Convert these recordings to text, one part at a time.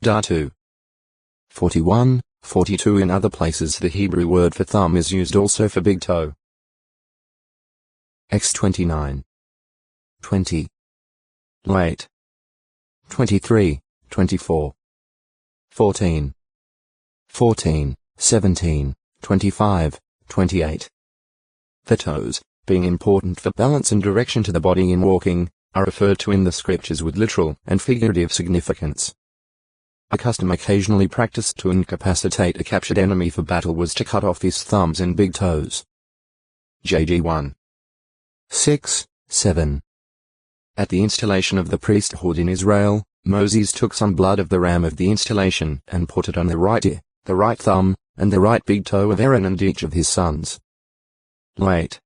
Datu. 41, 42 In other places the Hebrew word for thumb is used also for big toe. X29. 20. Late. 23, 24. 14. 14, 17, 25, 28. The toes, being important for balance and direction to the body in walking, are referred to in the scriptures with literal and figurative significance. A custom occasionally practiced to incapacitate a captured enemy for battle was to cut off his thumbs and big toes. JG 1. 6, 7. At the installation of the priesthood in Israel, Moses took some blood of the ram of the installation and put it on the right ear, the right thumb, and the right big toe of Aaron and each of his sons. Late.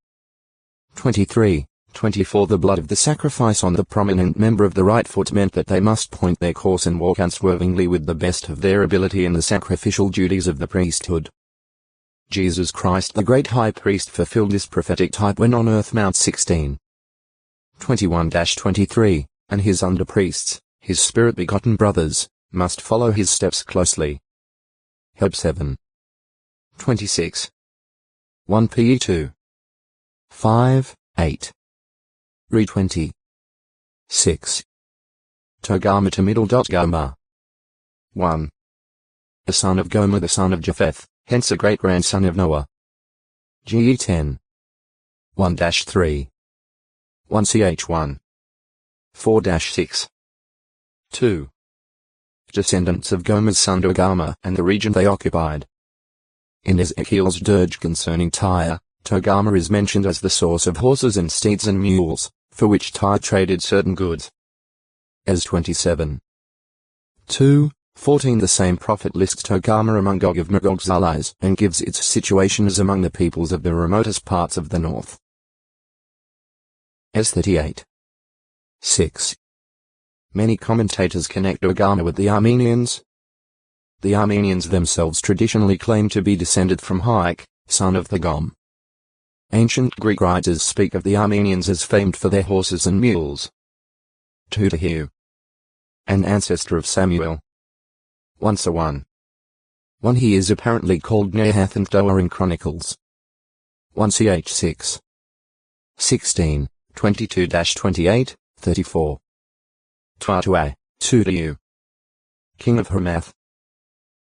23, 24 The blood of the sacrifice on the prominent member of the right foot meant that they must point their course and walk unswervingly with the best of their ability in the sacrificial duties of the priesthood. Jesus Christ the great high priest fulfilled this prophetic type when on earth. Mount 16. 21-23, and his under-priests, his spirit-begotten brothers, must follow his steps closely. Heb 7. 26. 1 Pe 2. 5, 8. Re 20. 6. Togarmah to middle. Gomer. 1. The son of Gomer the son of Japheth, hence a great-grandson of Noah. Ge 10. 1-3. 1 Ch 1. 4-6. 2. Descendants of Gomer's son Togarmah and the region they occupied. In Ezekiel's dirge concerning Tyre, Togarmah is mentioned as the source of horses and steeds and mules, for which Tyre traded certain goods. Ez 27. 2, 14 The same prophet lists Togarmah among Gog of Magog's allies and gives its situation as among the peoples of the remotest parts of the north. Ez 38. 6. Many commentators connect Togarmah with the Armenians. The Armenians themselves traditionally claim to be descended from Haik, son of Thagom. Ancient Greek writers speak of the Armenians as famed for their horses and mules. Tudahu. An ancestor of Samuel. Once a one. One he is apparently called Nahath and Doa in Chronicles. 1 Ch 6. 16, 22-28, 34. Tuatue, Tudahu. King of Hamath.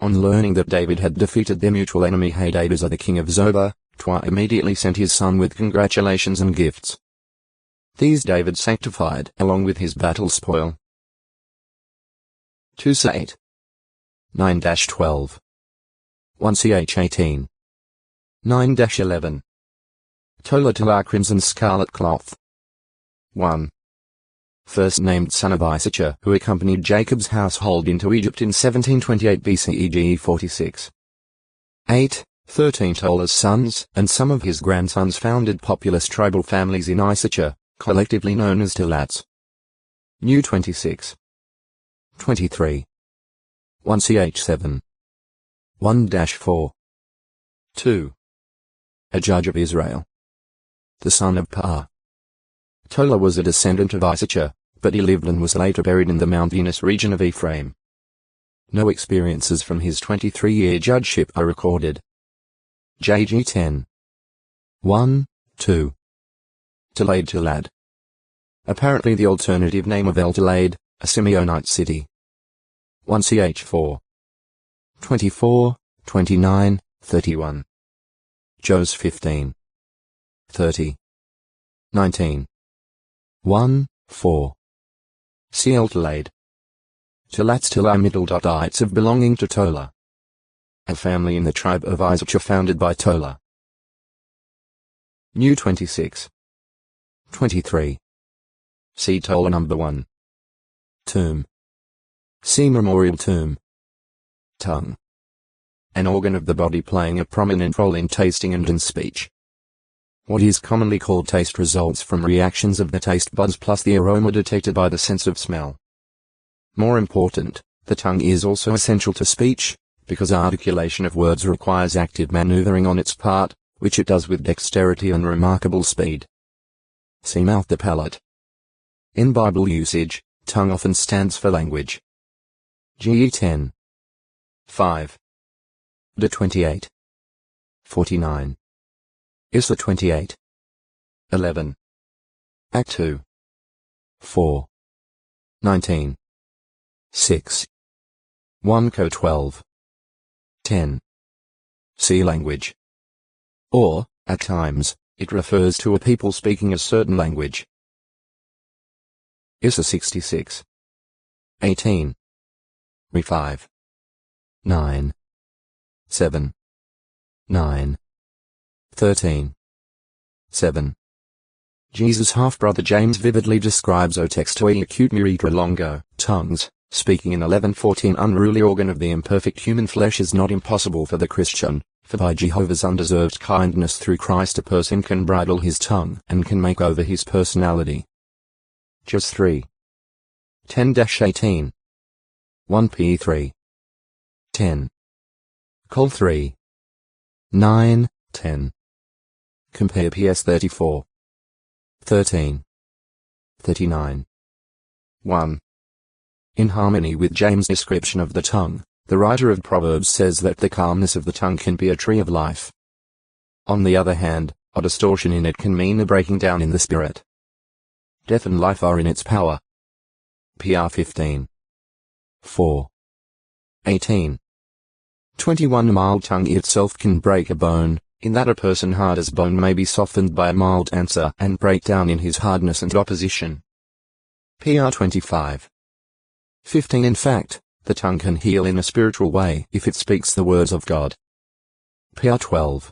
On learning that David had defeated their mutual enemy Hadadezer the king of Zobah, Tua immediately sent his son with congratulations and gifts. These David sanctified along with his battle spoil. 2 Sate. 9-12. 1 Ch 18. 9-11. Tola Tola crimson scarlet cloth. 1. First named son of Issachar who accompanied Jacob's household into Egypt in 1728 BCE GE 46. 8. 13 Tola's sons and some of his grandsons founded populous tribal families in Issachar, collectively known as Telats. New 26. 23. 1 Ch 7. 1-4. 2. A judge of Israel. The son of Pa. Tola was a descendant of Issachar, but he lived and was later buried in the Mount Venus region of Ephraim. No experiences from his 23-year judgeship are recorded. JG 10. 1, 2. Tolad Tolad. Apparently the alternative name of El Tolad, a Simeonite city. 1 Ch 4. 24, 29, 31. Jos 15. 30. 19. 1, 4. El Tolad. Tolat's Tola middle. Ites of belonging to Tola. A family in the tribe of Issachar founded by Tola. New 26. 23. See Tola number 1. Tomb. See memorial tomb. Tongue. An organ of the body playing a prominent role in tasting and in speech. What is commonly called taste results from reactions of the taste buds plus the aroma detected by the sense of smell. More important, the tongue is also essential to speech, because articulation of words requires active maneuvering on its part, which it does with dexterity and remarkable speed. See mouth. The palate. In Bible usage, tongue often stands for language. GE 10. 5. De 28. 49. Isla 28. 11. Act 2. 4. 19. 6. 1 Co 12. 10. See language. Or, at times, it refers to a people speaking a certain language. Isla 66. 18. Re 5. 9. 7. 9. 13. 7. Jesus' half-brother James vividly describes o textoi acute muritra longo, tongues, speaking in 11:14. Unruly organ of the imperfect human flesh is not impossible for the Christian, for by Jehovah's undeserved kindness through Christ a person can bridle his tongue and can make over his personality. Just 3. 10-18. 1 P 3. 10. Col 3. 9, 10. Compare PS 34. 13. 39. 1. In harmony with James' description of the tongue, the writer of Proverbs says that the calmness of the tongue can be a tree of life. On the other hand, a distortion in it can mean a breaking down in the spirit. Death and life are in its power. PR 15. 4. 18. 21. A mild tongue itself can break a bone, in that a person hard as bone may be softened by a mild answer and break down in his hardness and opposition. PR 25. 15. In fact, the tongue can heal in a spiritual way if it speaks the words of God. PR 12.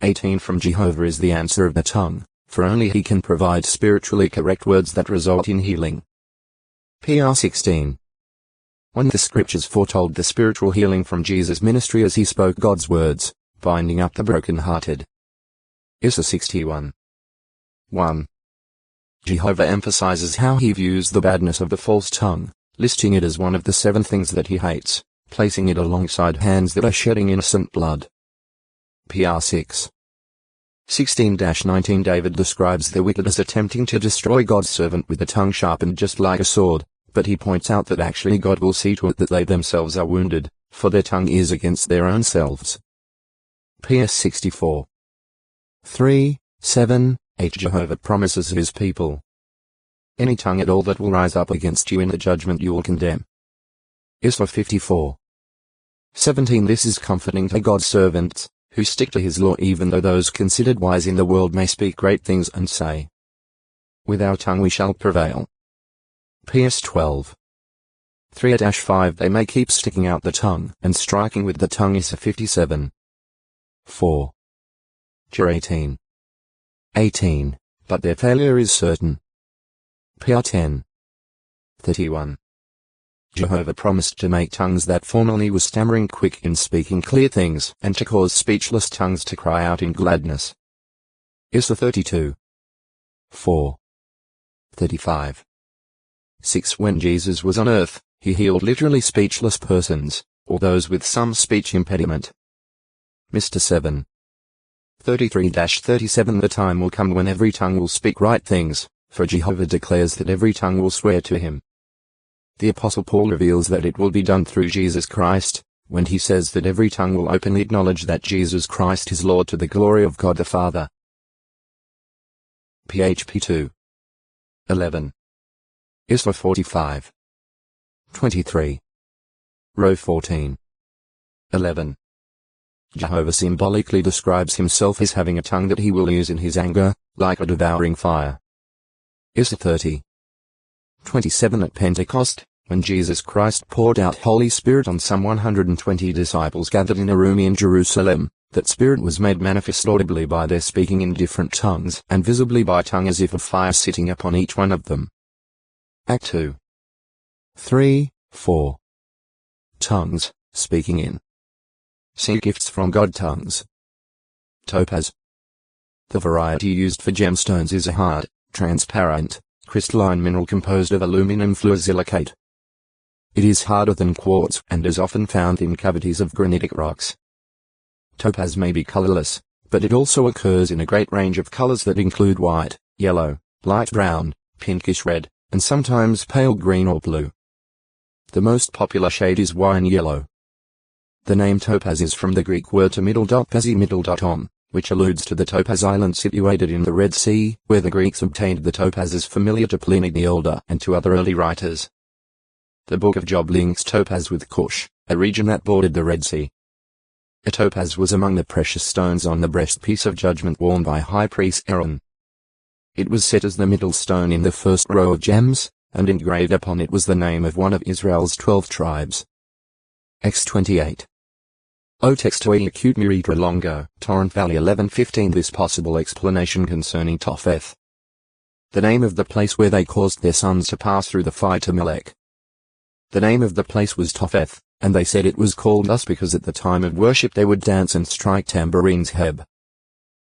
18. From Jehovah is the answer of the tongue, for only he can provide spiritually correct words that result in healing. PR 16. When the scriptures foretold the spiritual healing from Jesus' ministry as he spoke God's words, binding up the broken-hearted. Isaiah 61. 1. Jehovah emphasizes how he views the badness of the false tongue, listing it as one of the 7 things that he hates, placing it alongside hands that are shedding innocent blood. PR 6. 16-19. David describes the wicked as attempting to destroy God's servant with a tongue sharpened just like a sword, but he points out that actually God will see to it that they themselves are wounded, for their tongue is against their own selves. PS 64. 3, 7, 8. Jehovah promises his people, any tongue at all that will rise up against you in the judgment you will condemn. Isaiah 54. 17. This is comforting to God's servants, who stick to his law even though those considered wise in the world may speak great things and say, with our tongue we shall prevail. PS 12. 3-5. They may keep sticking out the tongue and striking with the tongue. Isaiah 57. 4. Jer 18. 18. But their failure is certain. PR 10. 31. Jehovah promised to make tongues that formerly were stammering quick in speaking clear things and to cause speechless tongues to cry out in gladness. Isaiah 32. 4. 35. 6. When Jesus was on earth, he healed literally speechless persons, or those with some speech impediment. Mr. 7. 33-37. The time will come when every tongue will speak right things, for Jehovah declares that every tongue will swear to him. The Apostle Paul reveals that it will be done through Jesus Christ, when he says that every tongue will openly acknowledge that Jesus Christ is Lord to the glory of God the Father. PHP 2. 11. Isaiah 45. 23. Row 14. 11. Jehovah symbolically describes himself as having a tongue that he will use in his anger, like a devouring fire. Isaiah 30. 27. At Pentecost, when Jesus Christ poured out Holy Spirit on some 120 disciples gathered in a room in Jerusalem, that Spirit was made manifest audibly by their speaking in different tongues and visibly by tongue as if of fire sitting upon each one of them. Act 2. 3, 4. Tongues, speaking in. See gifts from God. Tongues. Topaz. The variety used for gemstones is a hard, transparent, crystalline mineral composed of aluminum fluorosilicate. It is harder than quartz and is often found in cavities of granitic rocks. Topaz may be colorless, but it also occurs in a great range of colors that include white, yellow, light brown, pinkish red, and sometimes pale green or blue. The most popular shade is wine yellow. The name topaz is from the Greek word to middle.on, which alludes to the Topaz Island situated in the Red Sea, where the Greeks obtained the topazes familiar to Pliny the Elder and to other early writers. The Book of Job links topaz with Cush, a region that bordered the Red Sea. A topaz was among the precious stones on the breastpiece of judgment worn by High Priest Aaron. It was set as the middle stone in the first row of gems, and engraved upon it was the name of one of Israel's 12 tribes. X28. O texto e acute miritra longo, Torrent Valley 1115. This possible explanation concerning Topheth. The name of the place where they caused their sons to pass through the fire to Melech. The name of the place was Topheth, and they said it was called thus because at the time of worship they would dance and strike tambourines. Heb.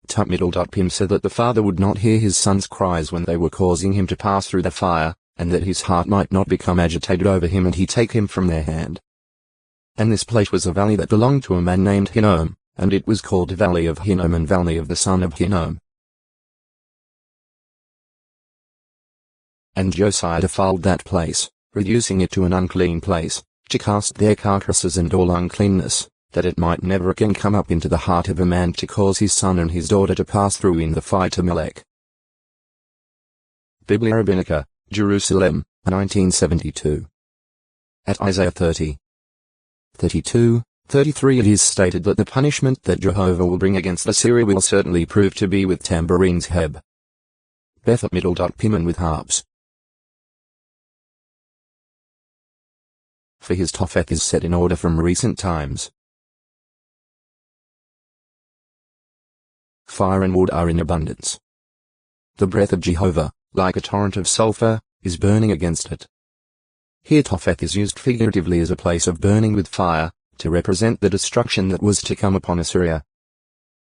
Tupmiddle.pim said that the father would not hear his son's cries when they were causing him to pass through the fire, and that his heart might not become agitated over him and he take him from their hand. And this place was a valley that belonged to a man named Hinnom, and it was called the Valley of Hinnom and Valley of the son of Hinnom. And Josiah defiled that place, reducing it to an unclean place, to cast their carcasses and all uncleanness, that it might never again come up into the heart of a man to cause his son and his daughter to pass through in the fire to Melech. Biblia Rabbinica, Jerusalem, 1972. At Isaiah 30. 32, 33 it is stated that the punishment that Jehovah will bring against Assyria will certainly prove to be with tambourines. Heb. Beth at middle.pim and with harps. For his Topheth is set in order from recent times. Fire and wood are in abundance. The breath of Jehovah, like a torrent of sulfur, is burning against it. Here Topheth is used figuratively as a place of burning with fire, to represent the destruction that was to come upon Assyria,